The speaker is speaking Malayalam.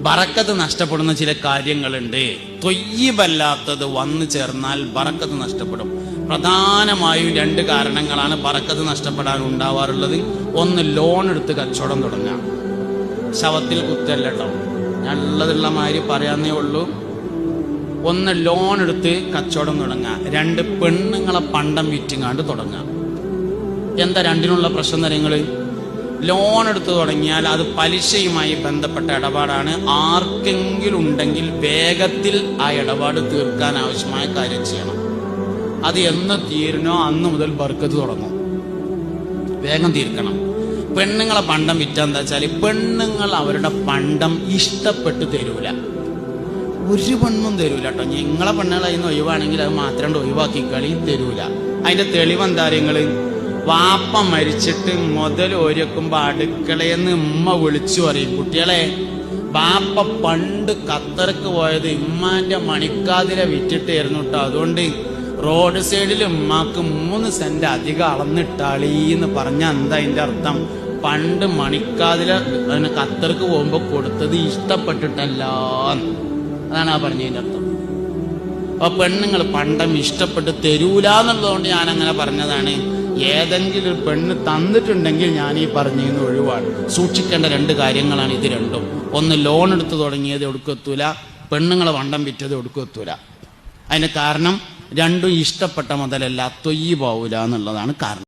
ബറക്കത്ത് നഷ്ടപ്പെടുന്ന ചില കാര്യങ്ങളുണ്ട്. തൊയ്യിബല്ലാത്തത് വന്നു ചേർന്നാൽ ബറക്കത്ത് നഷ്ടപ്പെടും. പ്രധാനമായും രണ്ട് കാരണങ്ങളാണ് ബറക്കത്ത് നഷ്ടപ്പെടാൻ ഉണ്ടാവാറുള്ളത്. ഒന്ന്, ലോൺ എടുത്ത് കച്ചവടം തുടങ്ങാം. ശവത്തിൽ കുത്തല്ല കേട്ടോ, ഞാൻ ഉള്ളതുള്ള മാതിരി പറയാന്നേ ഉള്ളൂ. ഒന്ന്, ലോൺ എടുത്ത് കച്ചവടം തുടങ്ങാം. രണ്ട്, പെണ്ണുങ്ങളെ പണ്ടം വിറ്റിങ്ങാണ്ട് തുടങ്ങാം. എന്താ രണ്ടിനുള്ള പ്രശ്നം തരങ്ങള്? ലോൺ എടുത്ത് തുടങ്ങിയാൽ അത് പലിശയുമായി ബന്ധപ്പെട്ട ഇടപാടാണ്. ആർക്കെങ്കിലും ഉണ്ടെങ്കിൽ വേഗത്തിൽ ആ ഇടപാട് തീർക്കാൻ ആവശ്യമായ കാര്യം ചെയ്യണം. അത് എന്ന് തീരണോ അന്ന് മുതൽ ബർക്കത്ത് തുടങ്ങും. വേഗം തീർക്കണം. പെണ്ണുങ്ങളെ പണ്ടം വിറ്റാന്താ വെച്ചാൽ പെണ്ണുങ്ങൾ അവരുടെ പണ്ടം ഇഷ്ടപ്പെട്ട് തരൂല. ഒരു പെണ്ണും തരൂല കേട്ടോ. നിങ്ങളെ പെണ്ണുങ്ങളെ ഇന്ന് ഒഴിവാണെങ്കിൽ അത് മാത്രം ഒഴിവാക്കി കളി തരൂല. അതിന്റെ തെളിവെന്താ നിങ്ങള്? വാപ്പ മരിച്ചിട്ട് മുതൽ ഒരുക്കുമ്പോ അടുക്കളയെന്ന് ഉമ്മ വിളിച്ചു പറയും, കുട്ടികളെ വാപ്പ പണ്ട് ഖത്തർക്ക് പോയത് ഉമ്മാന്റെ മണിക്കാതിര വിറ്റിട്ടായിരുന്നു കേട്ടോ, അതുകൊണ്ട് റോഡ് സൈഡിൽ ഉമ്മാക്ക് 3 സെന്റ് അധികം അളന്നിട്ടാളീന്ന് പറഞ്ഞ എന്താ അതിന്റെ അർത്ഥം? പണ്ട് മണിക്കാതിര ഖത്തർക്ക് പോകുമ്പോ കൊടുത്തത് ഇഷ്ടപ്പെട്ടിട്ടല്ല, അതാണ് ആ പറഞ്ഞതിന്റെ അർത്ഥം. അപ്പൊ പെണ്ണുങ്ങൾ പണ്ടം ഇഷ്ടപ്പെട്ട് തരൂല എന്നുള്ളതുകൊണ്ട് ഞാൻ അങ്ങനെ പറഞ്ഞതാണ്. ഏതെങ്കിലും ഒരു പെണ്ണ് തന്നിട്ടുണ്ടെങ്കിൽ ഞാൻ ഈ പറഞ്ഞതിന് ഒഴിവാണ്. സൂക്ഷിക്കേണ്ട രണ്ട് കാര്യങ്ങളാണ് ഇത് രണ്ടും. ഒന്ന്, ലോൺ എടുത്ത് തുടങ്ങിയത് ഒടുക്കെത്തൂല. പെണ്ണുങ്ങളെ പണ്ടം വിറ്റത് ഒടുക്കെത്തൂല. അതിന് കാരണം രണ്ടും ഇഷ്ടപ്പെട്ട മുതലല്ല, തൊയ്യിബാവൂല എന്നുള്ളതാണ് കാരണം.